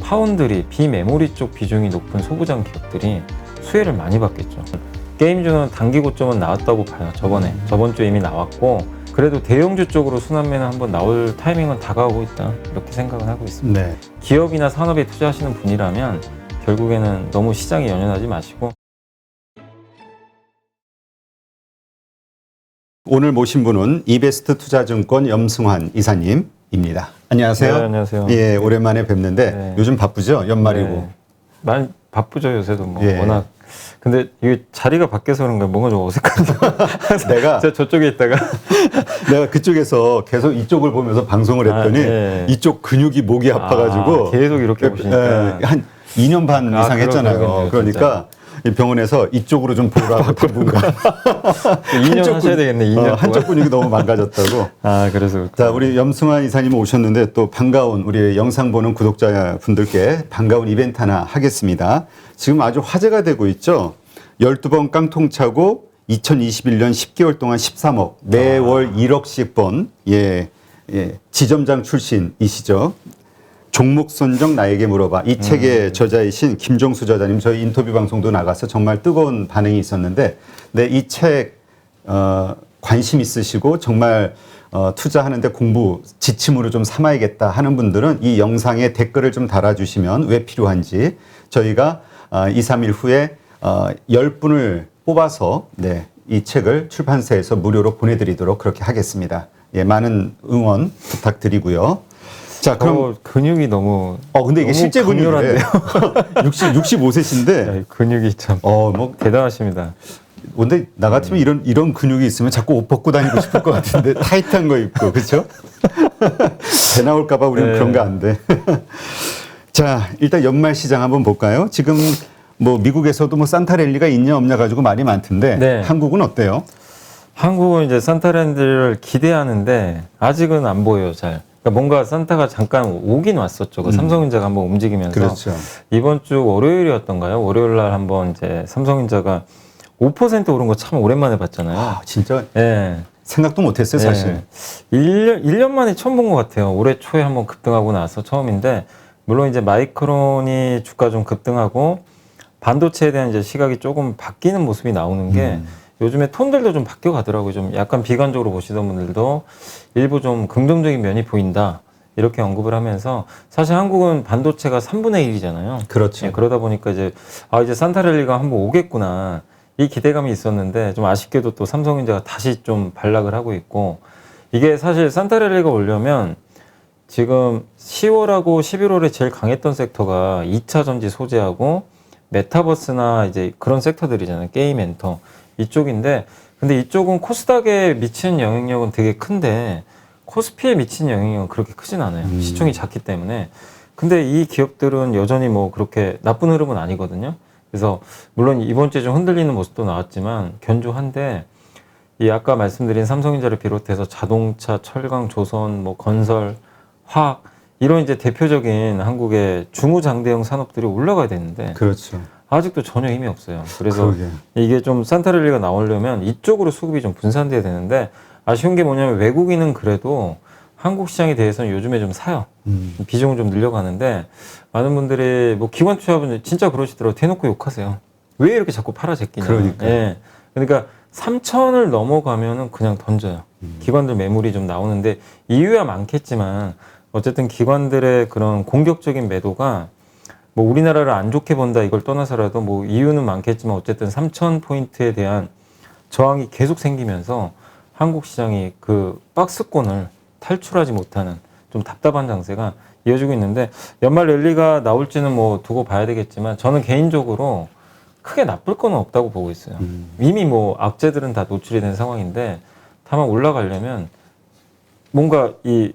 사원들이 비메모리 쪽 비중이 높은 소부장 기업들이 수혜를 많이 받겠죠. 게임주는 단기 고점은 나왔다고 봐요. 저번 주에 이미 나왔고, 그래도 대형주 쪽으로 순환매는 한번 나올 타이밍은 다가오고 있다, 이렇게 생각을 하고 있습니다. 네. 기업이나 산업에 투자하시는 분이라면 결국에는 너무 시장에 연연하지 마시고. 오늘 모신 분은 이베스트 투자증권 염승환 이사님입니다. 안녕하세요. 네, 안녕하세요. 예, 오랜만에 뵙는데 네. 요즘 바쁘죠? 연말이고. 네. 많이 바쁘죠, 요새도 뭐. 예. 워낙. 근데 이게 자리가 바뀌어서 그런가 뭔가 좀 어색한데. 내가 제가 저쪽에 있다가 내가 그쪽에서 계속 이쪽을 보면서 방송을 했더니 예. 이쪽 근육이 목이 아파가지고 계속 이렇게 보시니까. 한 2년 반 이상 했잖아요. 그러겠네요, 그러니까 이 병원에서 이쪽으로 좀 보라고 당분간 2년 하셔야 되겠네. 2년 동안. 한쪽 근육이 너무 망가졌다고. 그래서 자, 우리 염승환 이사님 오셨는데 또 반가운 우리 영상 보는 구독자분들께 반가운 이벤트 하나 하겠습니다. 지금 아주 화제가 되고 있죠. 12번 깡통 차고 2021년 10개월 동안 13억, 매월 1억씩 번, 지점장 출신이시죠. 종목 선정 나에게 물어봐. 이 책의 저자이신 김종수 저자님, 저희 인터뷰 방송도 나가서 정말 뜨거운 반응이 있었는데, 네, 이 책 관심 있으시고 정말 투자하는데 공부 지침으로 좀 삼아야겠다 하는 분들은 이 영상에 댓글을 좀 달아주시면 왜 필요한지 저희가 2, 3일 후에 10분을 뽑아서 이 책을 출판사에서 무료로 보내드리도록 그렇게 하겠습니다. 예, 많은 응원 부탁드리고요. 자, 그럼 근육이 너무 근데 이게 너무 실제 근육이래요. 65세신데 근육이 참 뭐 대단하십니다. 근데 나 같으면 이런 근육이 있으면 자꾸 옷 벗고 다니고 싶을 것 같은데 타이트한 거 입고 그렇죠? 배 나올까 봐 우리는 그런 거 안 돼. 자, 일단 연말 시장 한번 볼까요? 지금 뭐 미국에서도 뭐 산타랠리가 있냐 없냐 가지고 말이 많던데 네. 한국은 어때요? 한국은 이제 산타랜드를 기대하는데 아직은 안 보여요, 잘. 그러니까 뭔가 산타가 잠깐 오긴 왔었죠. 그 삼성전자가 한번 움직이면서. 그렇죠. 이번 주 월요일이었던가요? 월요일 날 한번 이제 삼성전자가 5% 오른 거 참 오랜만에 봤잖아요. 진짜 예. 생각도 못했어요, 사실. 1년 만에 처음 본 것 같아요. 올해 초에 한번 급등하고 나서 처음인데, 물론 이제 마이크론이 주가 좀 급등하고 반도체에 대한 이제 시각이 조금 바뀌는 모습이 나오는 게 요즘에 톤들도 좀 바뀌어 가더라고요. 좀 약간 비관적으로 보시던 분들도 일부 좀 긍정적인 면이 보인다, 이렇게 언급을 하면서, 사실 한국은 반도체가 3분의 1이잖아요. 그렇죠. 예, 그러다 보니까 이제 이제 산타랠리가 한번 오겠구나, 이 기대감이 있었는데, 좀 아쉽게도 또 삼성전자가 다시 좀 반락을 하고 있고, 이게 사실 산타랠리가 오려면 지금 10월하고 11월에 제일 강했던 섹터가 2차 전지 소재하고 메타버스나 이제 그런 섹터들이잖아요. 게임 엔터 이쪽인데, 근데 이쪽은 코스닥에 미치는 영향력은 되게 큰데 코스피에 미치는 영향력은 그렇게 크진 않아요. 시총이 작기 때문에. 근데 이 기업들은 여전히 뭐 그렇게 나쁜 흐름은 아니거든요. 그래서 물론 이번 주에 좀 흔들리는 모습도 나왔지만 견조한데, 이 아까 말씀드린 삼성전자를 비롯해서 자동차, 철강, 조선, 뭐 건설, 화학, 이런 이제 대표적인 한국의 중후장대형 산업들이 올라가야 되는데 그렇죠. 아직도 전혀 힘이 없어요. 그래서 그러게. 이게 좀 산타랠리가 나오려면 이쪽으로 수급이 좀 분산돼야 되는데, 아쉬운 게 뭐냐면 외국인은 그래도 한국 시장에 대해서는 요즘에 좀 사요. 비중을 좀 늘려가는데, 많은 분들이 뭐 기관 투자분들 진짜 그러시더라고요. 대놓고 욕하세요. 왜 이렇게 자꾸 팔아 제끼냐. 예. 그러니까 3천을 넘어가면은 그냥 던져요. 기관들 매물이 좀 나오는데, 이유야 많겠지만 어쨌든 기관들의 그런 공격적인 매도가 뭐 우리나라를 안 좋게 본다 이걸 떠나서라도 뭐 이유는 많겠지만 어쨌든 3,000포인트에 대한 저항이 계속 생기면서 한국 시장이 그 박스권을 탈출하지 못하는 좀 답답한 장세가 이어지고 있는데, 연말 랠리가 나올지는 뭐 두고 봐야 되겠지만 저는 개인적으로 크게 나쁠 건 없다고 보고 있어요. 이미 뭐 악재들은 다 노출이 된 상황인데, 다만 올라가려면 뭔가 이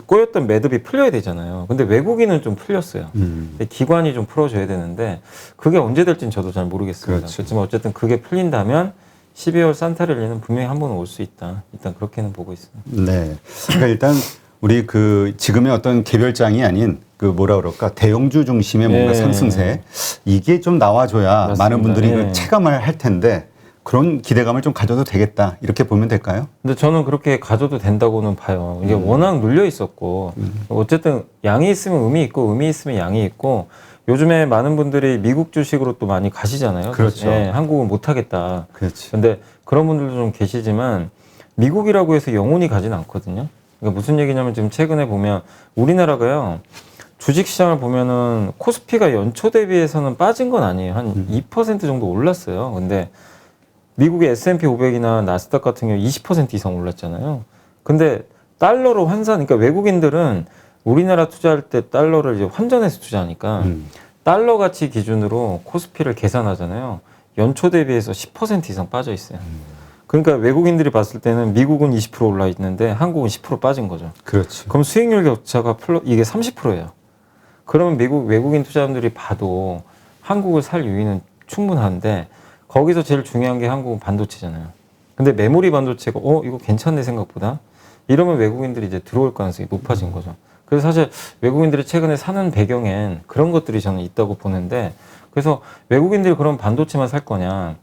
꼬였던 매듭이 풀려야 되잖아요. 근데 외국인은 좀 풀렸어요. 근데 기관이 좀 풀어줘야 되는데 그게 언제 될지는 저도 잘 모르겠습니다. 그렇죠. 그렇지만 어쨌든 그게 풀린다면 12월 산타랠리는 분명히 한 번은 올 수 있다. 일단 그렇게는 보고 있습니다. 네. 그러니까 일단 우리 그 지금의 어떤 개별장이 아닌 그 뭐라 그럴까, 대형주 중심의 뭔가 상승세, 이게 좀 나와줘야 맞습니다. 많은 분들이 네. 그 체감을 할 텐데 그런 기대감을 좀 가져도 되겠다 이렇게 보면 될까요? 근데 저는 그렇게 가져도 된다고는 봐요. 이게 워낙 눌려 있었고 어쨌든 양이 있으면 음이 있고 음이 있으면 양이 있고 요즘에 많은 분들이 미국 주식으로 또 많이 가시잖아요. 그렇죠. 예, 한국은 못 하겠다. 그렇지. 근데 그런 분들도 좀 계시지만 미국이라고 해서 영원히 가진 않거든요. 그러니까 무슨 얘기냐면 지금 최근에 보면 우리나라가요. 주식시장을 보면은 코스피가 연초 대비해서는 빠진 건 아니에요. 한 2% 정도 올랐어요. 근데 미국의 S&P 500이나 나스닥 같은 경우 20% 이상 올랐잖아요. 근데 달러로 환산, 그러니까 외국인들은 우리나라 투자할 때 달러를 이제 환전해서 투자하니까 달러 가치 기준으로 코스피를 계산하잖아요. 연초 대비해서 10% 이상 빠져 있어요. 그러니까 외국인들이 봤을 때는 미국은 20% 올라 있는데 한국은 10% 빠진 거죠. 그렇지. 그럼 수익률 격차가 이게 30%예요. 그러면 외국인 투자자들이 봐도 한국을 살 유의는 충분한데 거기서 제일 중요한 게 한국은 반도체잖아요. 근데 메모리 반도체가 이거 괜찮네 생각보다 이러면 외국인들이 이제 들어올 가능성이 높아진 거죠. 그래서 사실 외국인들이 최근에 사는 배경엔 그런 것들이 저는 있다고 보는데 그래서 외국인들이 그런 반도체만 살 거냐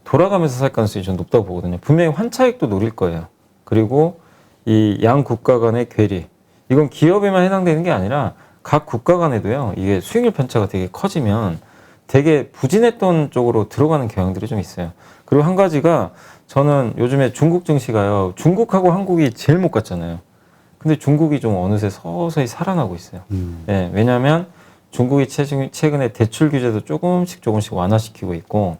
돌아가면서 살 가능성이 좀 높다고 보거든요. 분명히 환차익도 노릴 거예요. 그리고 이 양 국가 간의 괴리 이건 기업에만 해당되는 게 아니라 각 국가 간에도요. 이게 수익률 편차가 되게 커지면 되게 부진했던 쪽으로 들어가는 경향들이 좀 있어요. 그리고 한 가지가 저는 요즘에 중국 증시가요. 중국하고 한국이 제일 못 갔잖아요. 근데 중국이 좀 어느새 서서히 살아나고 있어요. 예, 왜냐하면 중국이 최근에 대출 규제도 조금씩 완화시키고 있고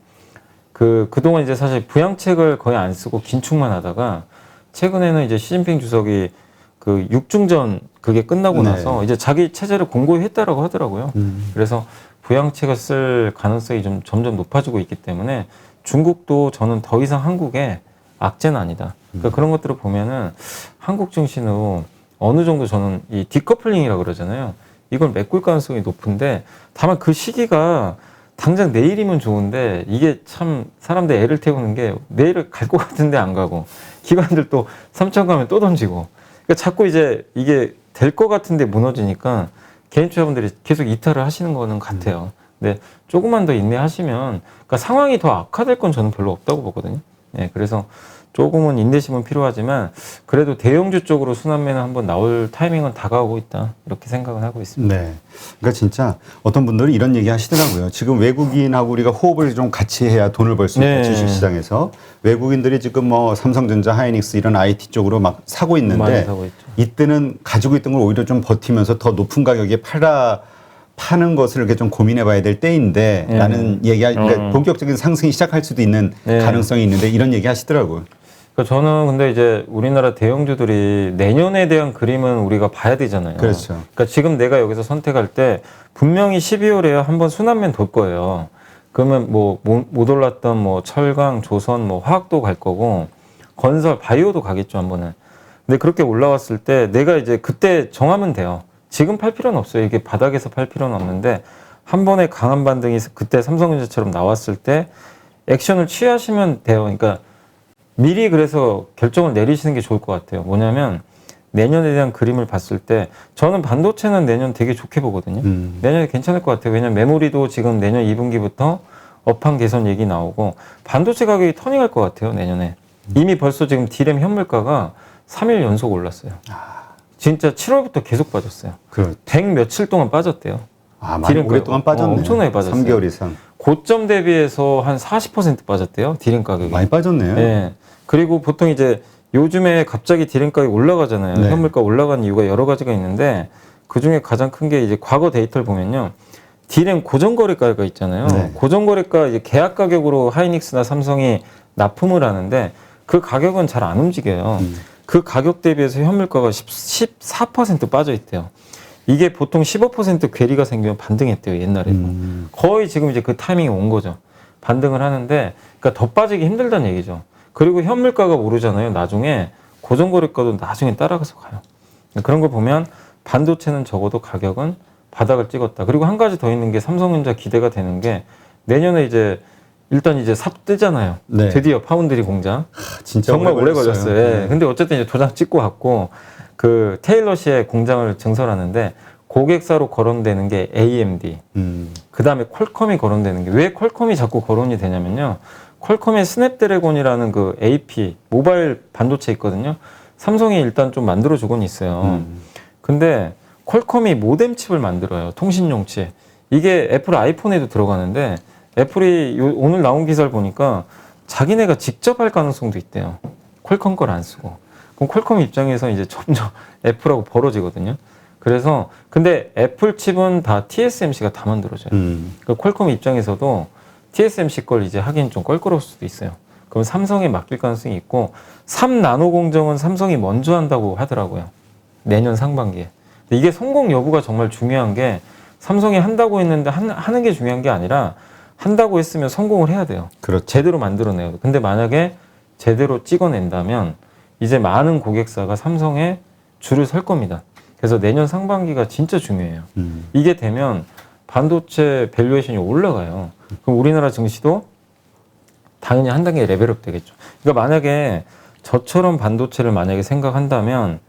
그동안 이제 사실 부양책을 거의 안 쓰고 긴축만 하다가 최근에는 이제 시진핑 주석이 그 육중전 그게 끝나고 네. 나서 이제 자기 체제를 공고히 했다라고 하더라고요. 그래서 부양책을 쓸 가능성이 좀 점점 높아지고 있기 때문에 중국도 저는 더 이상 한국의 악재는 아니다. 그러니까 그런 것들을 보면은 한국 증시는 어느 정도 저는 이 디커플링이라고 그러잖아요. 이걸 메꿀 가능성이 높은데 다만 그 시기가 당장 내일이면 좋은데 이게 참 사람들 애를 태우는 게 내일 갈 것 같은데 안 가고 기관들 또 3천 가면 또 던지고 그러니까 자꾸 이제 이게 될 것 같은데 무너지니까 개인 투자분들이 계속 이탈을 하시는 거는 같아요. 근데 조금만 더 인내하시면 그러니까 상황이 더 악화될 건 저는 별로 없다고 보거든요. 네, 그래서 조금은 인내심은 필요하지만 그래도 대형주 쪽으로 순환매는 한번 나올 타이밍은 다가오고 있다 이렇게 생각은 하고 있습니다. 네. 그러니까 진짜 어떤 분들은 이런 얘기 하시더라고요. 지금 외국인하고 우리가 호흡을 좀 같이 해야 돈을 벌 수 있고 네. 주식시장에서 외국인들이 지금 뭐 삼성전자, 하이닉스 이런 IT 쪽으로 막 사고 많이 있는데 사고 있죠. 이때는 가지고 있던 걸 오히려 좀 버티면서 더 높은 가격에 파는 것을 이렇게 좀 고민해 봐야 될 때인데 라는 얘기, 그러니까 본격적인 상승이 시작할 수도 있는 가능성이 있는데 이런 얘기 하시더라고요. 그러니까 저는 근데 이제 우리나라 대형주들이 내년에 대한 그림은 우리가 봐야 되잖아요. 그렇죠. 그러니까 지금 내가 여기서 선택할 때 분명히 12월에 한번 순환맨 돌 거예요. 그러면 뭐 못 올랐던 뭐 철강, 조선, 뭐 화학도 갈 거고 건설, 바이오도 가겠죠 한 번은. 근데 그렇게 올라왔을 때 내가 이제 그때 정하면 돼요. 지금 팔 필요는 없어요. 이게 바닥에서 팔 필요는 없는데 한 번에 강한 반등이 그때 삼성전자처럼 나왔을 때 액션을 취하시면 돼요. 그러니까 미리 그래서 결정을 내리시는 게 좋을 것 같아요. 뭐냐면 내년에 대한 그림을 봤을 때 저는 반도체는 내년 되게 좋게 보거든요. 내년에 괜찮을 것 같아요. 왜냐면 메모리도 지금 내년 2분기부터 업황 개선 얘기 나오고 반도체 가격이 터닝할 것 같아요. 내년에. 이미 벌써 지금 D램 현물가가 3일 연속 올랐어요. 진짜 7월부터 계속 빠졌어요. 100 며칠 동안 빠졌대요. 많이 D램 오랫동안 빠졌네. 엄청나게 빠졌어요. 3개월 이상. 고점 대비해서 한 40% 빠졌대요. D램 가격이. 많이 빠졌네요. 네. 그리고 보통 이제 요즘에 갑자기 D램 가격이 올라가잖아요. 네. 현물가 올라가는 이유가 여러 가지가 있는데 그 중에 가장 큰 게 이제 과거 데이터를 보면요. D램 고정거래가가 있잖아요. 네. 고정거래가 이제 계약 가격으로 하이닉스나 삼성이 납품을 하는데 그 가격은 잘 안 움직여요. 그 가격 대비해서 현물가가 14% 빠져 있대요. 이게 보통 15% 괴리가 생기면 반등했대요. 옛날에도. 거의 지금 이제 그 타이밍이 온 거죠. 반등을 하는데 그러니까 더 빠지기 힘들다는 얘기죠. 그리고 현물가가 오르잖아요. 나중에 고정거래가도 나중에 따라가서 가요. 그런 걸 보면 반도체는 적어도 가격은 바닥을 찍었다. 그리고 한 가지 더 있는 게 삼성전자 기대가 되는 게 내년에 이제 일단 이제 삽 뜨잖아요. 네. 드디어 파운드리 공장. 진짜 정말 오래 걸렸어요. 예. 네. 근데 어쨌든 이제 도장 찍고 왔고 그 테일러시의 공장을 증설하는데 고객사로 거론되는 게 AMD. 그 다음에 퀄컴이 거론되는 게 왜 퀄컴이 자꾸 거론이 되냐면요. 퀄컴의 스냅드래곤이라는 그 AP 모바일 반도체 있거든요. 삼성이 일단 좀 만들어주곤 있어요. 근데 퀄컴이 모뎀 칩을 만들어요. 통신용 칩. 이게 애플 아이폰에도 들어가는데 애플이 오늘 나온 기사를 보니까 자기네가 직접 할 가능성도 있대요. 퀄컴 걸 안 쓰고. 그럼 퀄컴 입장에서 이제 점점 애플하고 벌어지거든요. 그래서 근데 애플 칩은 다 TSMC가 다 만들어져요. 그러니까 퀄컴 입장에서도 TSMC 걸 이제 하긴 좀 껄끄러울 수도 있어요. 그럼 삼성에 맡길 가능성이 있고 3나노 공정은 삼성이 먼저 한다고 하더라고요. 내년 상반기에. 근데 이게 성공 여부가 정말 중요한 게 삼성이 한다고 했는데 하는 게 중요한 게 아니라 한다고 했으면 성공을 해야 돼요. 그렇죠. 제대로 만들어내요. 근데 만약에 제대로 찍어낸다면 이제 많은 고객사가 삼성에 줄을 설 겁니다. 그래서 내년 상반기가 진짜 중요해요. 이게 되면 반도체 밸류에이션이 올라가요. 그럼 우리나라 증시도 당연히 한 단계 레벨업 되겠죠. 그러니까 만약에 저처럼 반도체를 만약에 생각한다면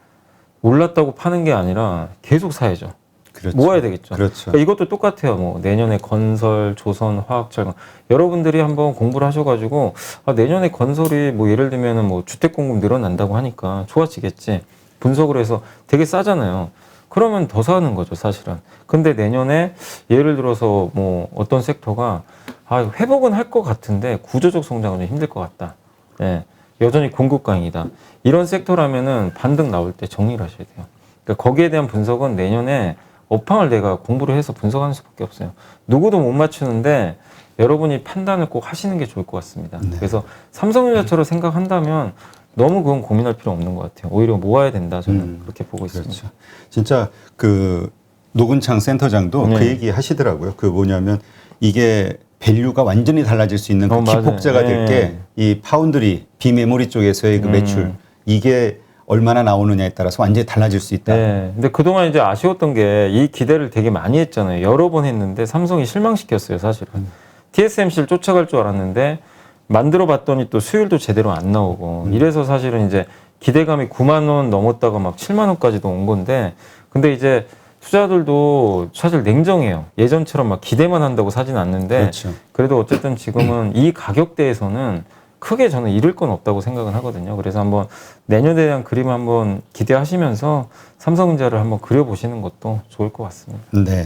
올랐다고 파는 게 아니라 계속 사야죠. 그렇죠. 모아야 되겠죠. 그렇죠. 그러니까 이것도 똑같아요. 뭐 내년에 건설, 조선, 화학, 철강. 여러분들이 한번 공부를 하셔가지고 내년에 건설이 뭐 예를 들면은 뭐 주택 공급 늘어난다고 하니까 좋아지겠지. 분석을 해서 되게 싸잖아요. 그러면 더 사는 거죠, 사실은. 근데 내년에 예를 들어서 뭐 어떤 섹터가 회복은 할 것 같은데 구조적 성장은 좀 힘들 것 같다. 네. 여전히 공급 강이다. 이런 섹터라면은 반등 나올 때 정리를 하셔야 돼요. 그러니까 거기에 대한 분석은 내년에 업황을 내가 공부를 해서 분석하는 수밖에 없어요. 누구도 못 맞추는데 여러분이 판단을 꼭 하시는 게 좋을 것 같습니다. 네. 그래서 삼성전자처럼 생각한다면 너무 그건 고민할 필요 없는 것 같아요. 오히려 모아야 된다. 저는 그렇게 보고 있습니다. 그렇죠. 진짜 그 노근창 센터장도 네. 그 얘기 하시더라고요. 그 뭐냐면 이게 밸류가 완전히 달라질 수 있는 그 맞아요. 기폭제가 될 게 이 파운드리 비메모리 쪽에서의 그 매출 이게 얼마나 나오느냐에 따라서 완전히 달라질 수 있다. 네. 근데 그동안 이제 아쉬웠던 게 이 기대를 되게 많이 했잖아요. 여러 번 했는데 삼성이 실망시켰어요, 사실은. TSMC를 쫓아갈 줄 알았는데 만들어 봤더니 또 수율도 제대로 안 나오고 이래서 사실은 이제 기대감이 9만 원 넘었다가 막 7만 원까지도 온 건데 근데 이제 투자들도 사실 냉정해요. 예전처럼 막 기대만 한다고 사진 않는데 그렇죠. 그래도 어쨌든 지금은 이 가격대에서는 크게 저는 잃을 건 없다고 생각은 하거든요. 그래서 한번 내년에 대한 그림을 한번 기대하시면서 삼성전자를 한번 그려보시는 것도 좋을 것 같습니다. 네.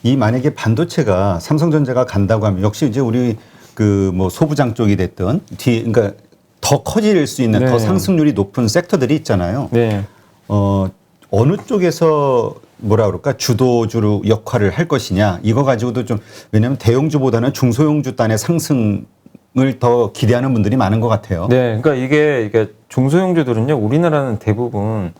이 만약에 반도체가 삼성전자가 간다고 하면 역시 이제 우리 그 뭐 소부장 쪽이 됐든 그러니까 더 커질 수 있는 네. 더 상승률이 높은 섹터들이 있잖아요. 네. 어느 쪽에서 뭐라 그럴까 주도주로 역할을 할 것이냐 이거 가지고도 좀 왜냐하면 대형주보다는 중소형주 단의 상승을 더 기대하는 분들이 많은 것 같아요. 네. 그러니까 이게 중소형주들은요, 우리나라는 대부분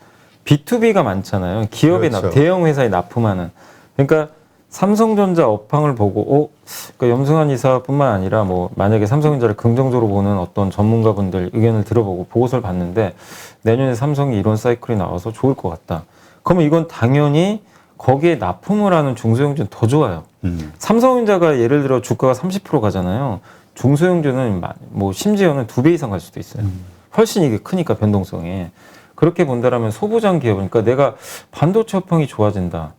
B2B가 많잖아요. 기업에 그렇죠. 대형 회사에 납품하는. 그러니까 삼성전자 업황을 보고, 그러니까 염승환 이사뿐만 아니라 뭐 만약에 삼성전자를 긍정적으로 보는 어떤 전문가분들 의견을 들어보고 보고서를 봤는데 내년에 삼성이 이런 사이클이 나와서 좋을 것 같다. 그러면 이건 당연히 거기에 납품을 하는 중소형주는 더 좋아요. 삼성전자가 예를 들어 주가가 30% 가잖아요. 중소형주는 뭐 심지어는 2배 이상 갈 수도 있어요. 훨씬 이게 크니까 변동성이. 그렇게 본다라면 소부장 기업, 그러니까 내가 반도체 업황이 좋아진다.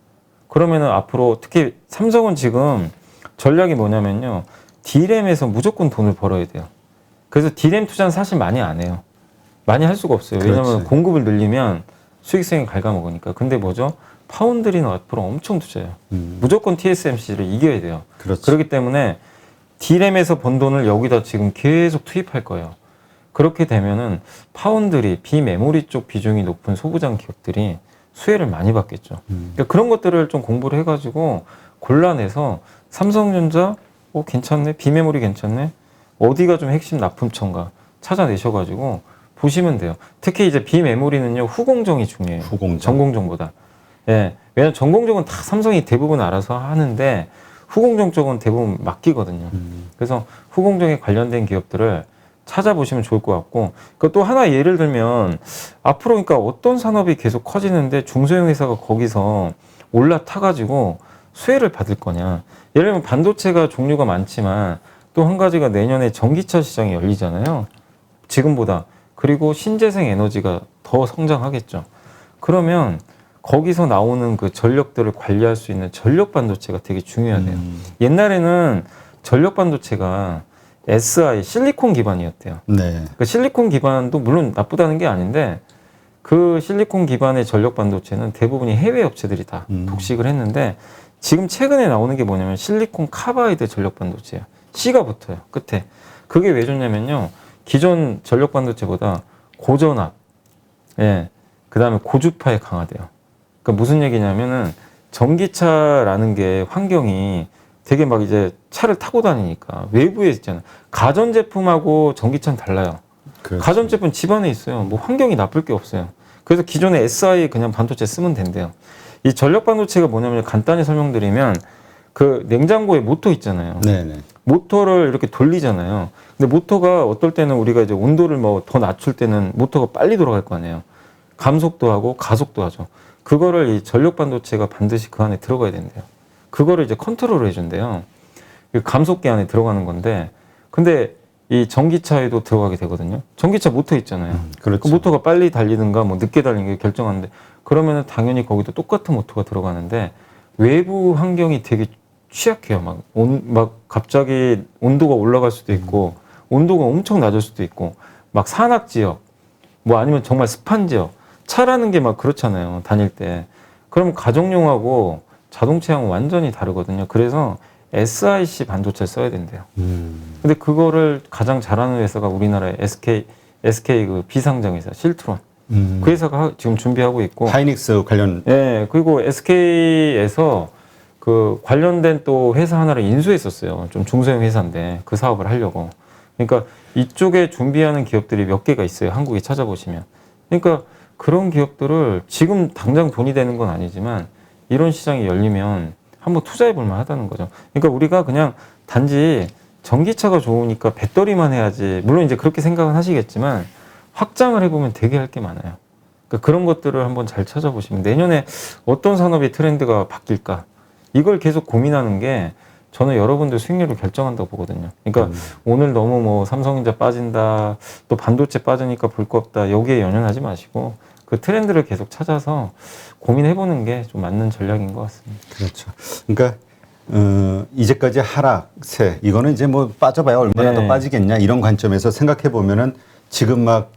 그러면은 앞으로 특히 삼성은 지금 전략이 뭐냐면요. D램에서 무조건 돈을 벌어야 돼요. 그래서 D램 투자는 사실 많이 안 해요. 많이 할 수가 없어요. 왜냐하면 그렇지. 공급을 늘리면 수익성이 갉아먹으니까. 근데 뭐죠? 파운드리는 앞으로 엄청 투자해요. 무조건 TSMC를 이겨야 돼요. 그렇죠. 그렇기 때문에 D램에서 번 돈을 여기다 지금 계속 투입할 거예요. 그렇게 되면은 파운드리, 비메모리 쪽 비중이 높은 소부장 기업들이 수혜를 많이 받겠죠. 그러니까 그런 것들을 좀 공부를 해가지고 골라내서 삼성전자, 괜찮네, 비메모리 괜찮네, 어디가 좀 핵심 납품처인가 찾아내셔가지고 보시면 돼요. 특히 이제 비메모리는요, 후공정이 중요해요. 후공정. 전공정보다. 예. 왜냐면 전공정은 다 삼성이 대부분 알아서 하는데 후공정 쪽은 대부분 맡기거든요. 그래서 후공정에 관련된 기업들을 찾아보시면 좋을 것 같고, 또 하나 예를 들면 앞으로 그러니까 어떤 산업이 계속 커지는데 중소형 회사가 거기서 올라타가지고 수혜를 받을 거냐. 예를 들면 반도체가 종류가 많지만 또 한 가지가 내년에 전기차 시장이 열리잖아요. 지금보다. 그리고 신재생 에너지가 더 성장하겠죠. 그러면 거기서 나오는 그 전력들을 관리할 수 있는 전력 반도체가 되게 중요하대요. 옛날에는 전력 반도체가 SI 실리콘 기반이었대요. 네. 그 실리콘 기반도 물론 나쁘다는 게 아닌데 그 실리콘 기반의 전력 반도체는 대부분이 해외 업체들이 다 독식을 했는데 지금 최근에 나오는 게 뭐냐면 실리콘 카바이드 전력 반도체예요. C가 붙어요. 끝에. 그게 왜 좋냐면요. 기존 전력 반도체보다 고전압, 예, 그다음에 고주파에 강하대요. 그러니까 무슨 얘기냐면은 전기차라는 게 환경이 되게 막 이제 차를 타고 다니니까 외부에 있잖아요. 가전제품하고 전기차는 달라요. 그렇죠. 가전제품 집 안에 있어요. 뭐 환경이 나쁠 게 없어요. 그래서 기존에 SI 그냥 반도체 쓰면 된대요. 이 전력 반도체가 뭐냐면 간단히 설명드리면 그 냉장고에 모터 있잖아요. 네네. 모터를 이렇게 돌리잖아요. 근데 모터가 어떨 때는 우리가 이제 온도를 뭐 더 낮출 때는 모터가 빨리 돌아갈 거 아니에요. 감속도 하고 가속도 하죠. 그거를 이 전력 반도체가 반드시 그 안에 들어가야 된대요. 그거를 이제 컨트롤을 해준대요. 그 감속기 안에 들어가는 건데, 근데 이 전기차에도 들어가게 되거든요. 전기차 모터 있잖아요. 그렇죠. 그 모터가 빨리 달리든가 뭐 늦게 달리는 게 결정하는데, 그러면은 당연히 거기도 똑같은 모터가 들어가는데 외부 환경이 되게 취약해요. 막 갑자기 온도가 올라갈 수도 있고, 온도가 엄청 낮을 수도 있고, 막 산악 지역, 뭐 아니면 정말 습한 지역, 차라는 게 막 그렇잖아요. 다닐 때. 그럼 가정용하고 자동차하고 완전히 다르거든요. 그래서 SiC 반도체를 써야 된대요. 근데 그거를 가장 잘하는 회사가 우리나라의 SK 그 비상장 회사 실트론. 그 회사가 지금 준비하고 있고. 하이닉스 관련. 네, 그리고 SK에서 그 관련된 또 회사 하나를 인수했었어요. 좀 중소형 회사인데 그 사업을 하려고. 그러니까 이쪽에 준비하는 기업들이 몇 개가 있어요. 한국에 찾아보시면. 그러니까 그런 기업들을 지금 당장 돈이 되는 건 아니지만 이런 시장이 열리면 한번 투자해 볼 만하다는 거죠. 그러니까 우리가 그냥 단지 전기차가 좋으니까 배터리만 해야지. 물론 이제 그렇게 생각은 하시겠지만 확장을 해보면 되게 할 게 많아요. 그러니까 그런 것들을 한번 잘 찾아보시면 내년에 어떤 산업의 트렌드가 바뀔까? 이걸 계속 고민하는 게 저는 여러분들 수익률을 결정한다고 보거든요. 그러니까 오늘 너무 뭐 삼성전자 빠진다, 또 반도체 빠지니까 볼 거 없다, 여기에 연연하지 마시고 그 트렌드를 계속 찾아서 고민해보는 게 좀 맞는 전략인 것 같습니다. 그렇죠. 그러니까 이제까지 하락세 이거는 이제 뭐 빠져봐야 얼마나 더 빠지겠냐 이런 관점에서 생각해 보면은 지금 막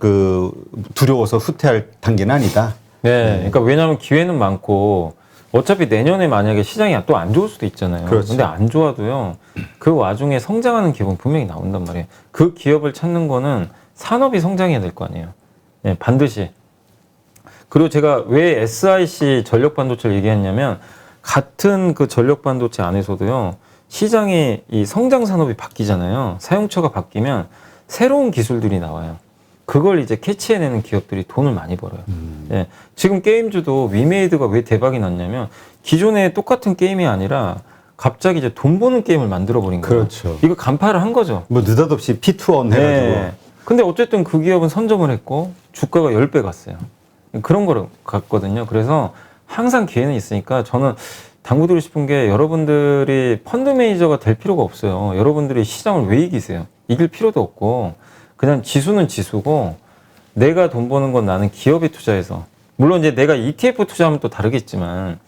그 두려워서 후퇴할 단계는 아니다. 네, 그러니까 왜냐하면 기회는 많고 어차피 내년에 만약에 시장이 또 안 좋을 수도 있잖아요. 그렇죠. 근데 안 좋아도요, 그 와중에 성장하는 기업은 분명히 나온단 말이에요. 그 기업을 찾는 거는 산업이 성장해야 될 거 아니에요. 네, 반드시. 그리고 제가 왜 SiC 전력 반도체를 얘기했냐면 같은 그 전력 반도체 안에서도요, 시장이 이 성장 산업이 바뀌잖아요. 사용처가 바뀌면 새로운 기술들이 나와요. 그걸 이제 캐치해내는 기업들이 돈을 많이 벌어요. 예. 지금 게임주도 위메이드가 왜 대박이 났냐면 기존에 똑같은 게임이 아니라 갑자기 이제 돈 버는 게임을 만들어버린 거예요. 그렇죠. 이거 간파를 한 거죠. 뭐 느닷없이 P2원 해가지고. 네. 근데 어쨌든 그 기업은 선점을 했고 주가가 10배 갔어요. 그런 거를 갔거든요. 그래서 항상 기회는 있으니까 저는 당부드리고 싶은 게 여러분들이 펀드 매니저가 될 필요가 없어요. 여러분들이 시장을 왜 이기세요? 이길 필요도 없고 그냥 지수는 지수고 내가 돈 버는 건 나는 기업에 투자해서 물론 이제 내가 ETF 투자하면 또 다르겠지만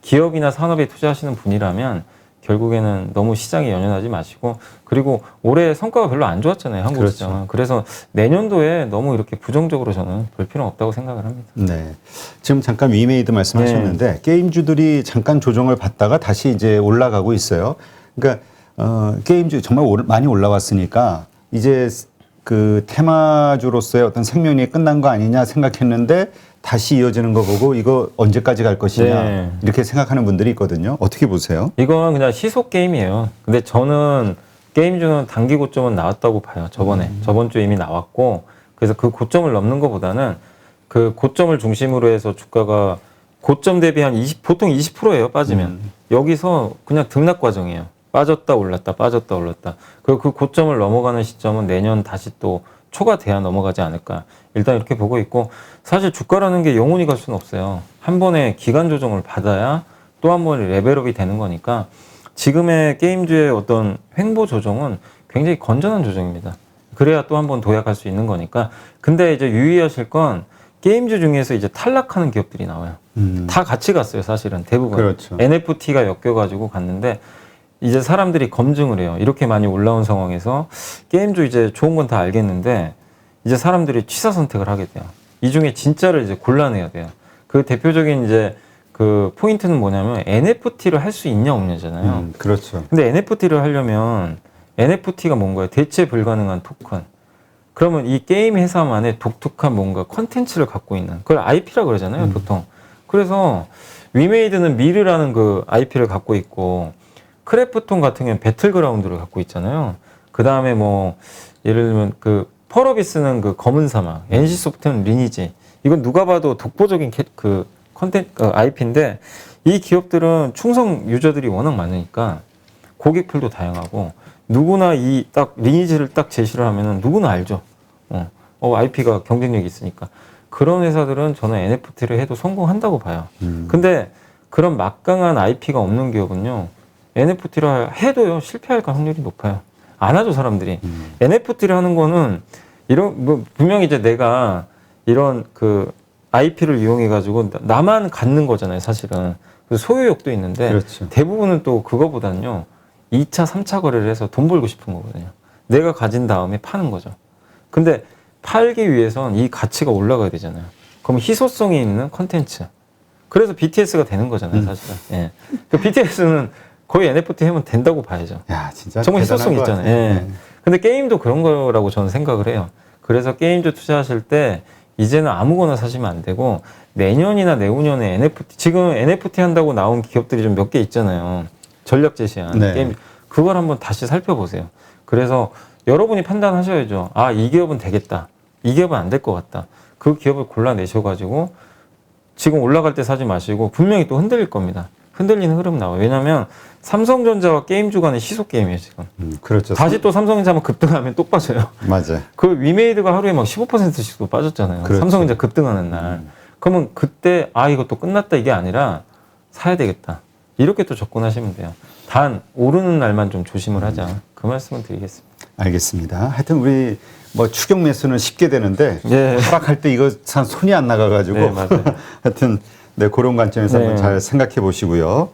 기업이나 산업에 투자하시는 분이라면 결국에는 너무 시장에 연연하지 마시고 그리고 올해 성과가 별로 안 좋았잖아요. 한국 그렇죠. 시장은. 그래서 내년도에 너무 이렇게 부정적으로 저는 볼 필요는 없다고 생각을 합니다. 네. 지금 잠깐 위메이드 말씀하셨는데 게임주들이 잠깐 조정을 받다가 다시 이제 올라가고 있어요. 그러니까 게임주 정말 많이 올라왔으니까 이제 그 테마주로서의 어떤 생명이 끝난 거 아니냐 생각했는데 다시 이어지는 거 보고 이거 언제까지 갈 것이냐 네. 이렇게 생각하는 분들이 있거든요. 어떻게 보세요? 이건 그냥 시속 게임이에요. 근데 저는 게임주는 단기 고점은 나왔다고 봐요. 저번 주에 이미 나왔고 그래서 그 고점을 넘는 것보다는 그 고점을 중심으로 해서 주가가 고점 대비 한 20, 보통 20%예요. 빠지면 여기서 그냥 등락 과정이에요. 빠졌다 올랐다 빠졌다 올랐다. 그리고 그 고점을 넘어가는 시점은 내년 다시 또 초가 돼야 넘어가지 않을까. 일단 이렇게 보고 있고 사실 주가라는 게 영원히 갈 수는 없어요. 한 번에 기간 조정을 받아야 또 한 번 레벨업이 되는 거니까 지금의 게임주의 어떤 횡보 조정은 굉장히 건전한 조정입니다. 그래야 또 한 번 도약할 수 있는 거니까. 근데 이제 유의하실 건 게임주 중에서 이제 탈락하는 기업들이 나와요. 다 같이 갔어요, 사실은 대부분. 그렇죠. NFT가 엮여가지고 갔는데 이제 사람들이 검증을 해요. 이렇게 많이 올라온 상황에서 게임도 이제 좋은 건 다 알겠는데 이제 사람들이 취사 선택을 하게 돼요. 이 중에 진짜를 이제 골라내야 돼요. 그 대표적인 이제 그 포인트는 뭐냐면 NFT를 할 수 있냐 없냐잖아요. 그렇죠. 근데 NFT를 하려면 NFT가 뭔가요? 대체 불가능한 토큰. 그러면 이 게임 회사만의 독특한 뭔가 컨텐츠를 갖고 있는 그걸 IP라 그러잖아요, 보통. 그래서 위메이드는 미르라는 그 IP를 갖고 있고 크래프톤 같은 경우는 배틀그라운드를 갖고 있잖아요. 그 다음에 뭐 예를 들면 그 펄어비스는 그 검은 사막, NC소프트는 리니지. 이건 누가 봐도 독보적인 그 IP인데 이 기업들은 충성 유저들이 워낙 많으니까 고객풀도 다양하고 누구나 이 딱 리니지를 딱 제시를 하면은 누구나 알죠. IP가 경쟁력이 있으니까. 그런 회사들은 저는 NFT를 해도 성공한다고 봐요. 근데 그런 막강한 IP가 없는 기업은요, NFT를 해도요, 실패할 확률이 높아요. 안 하죠, 사람들이. NFT를 하는 거는 뭐 분명히 이제 내가 이런 그 IP를 이용해가지고 나만 갖는 거잖아요, 사실은. 소유욕도 있는데 그렇죠. 대부분은 또 그거보다는요, 2차, 3차 거래를 해서 돈 벌고 싶은 거거든요. 내가 가진 다음에 파는 거죠. 근데 팔기 위해선 이 가치가 올라가야 되잖아요. 그럼 희소성이 있는 컨텐츠. 그래서 BTS가 되는 거잖아요, 사실은. 예. 그 BTS는 거의 NFT 하면 된다고 봐야죠. 야, 진짜 정말 대단한 희소성 것 있잖아요. 같아요. 예. 근데 게임도 그런 거라고 저는 생각을 해요. 그래서 게임주 투자하실 때 이제는 아무거나 사시면 안 되고 내년이나 내후년에 NFT, 지금 NFT 한다고 나온 기업들이 좀 몇 개 있잖아요. 전략 제시한 네. 게임. 그걸 한번 다시 살펴보세요. 그래서 여러분이 판단하셔야죠. 아, 이 기업은 되겠다. 이 기업은 안 될 것 같다. 그 기업을 골라내셔가지고 지금 올라갈 때 사지 마시고 분명히 또 흔들릴 겁니다. 흔들리는 흐름 나와요. 왜냐하면 삼성전자와 게임주 간의 시속 게임이에요, 지금. 그렇죠. 다시 또 삼성전자 한번 급등하면 또 빠져요. 맞아요. 그 위메이드가 하루에 막 15%씩도 빠졌잖아요. 그렇죠. 삼성전자 급등하는 날. 그러면 그때 아, 이거 또 끝났다 이게 아니라 사야 되겠다. 이렇게 또 접근하시면 돼요. 단 오르는 날만 좀 조심을 하자. 그 말씀을 드리겠습니다. 알겠습니다. 하여튼 우리 뭐 추격 매수는 쉽게 되는데 예. 하락할 때 이거 참 손이 안 나가가지고 네, 맞아요. 하여튼 네, 그런 관점에서 네. 한번 잘 생각해 보시고요.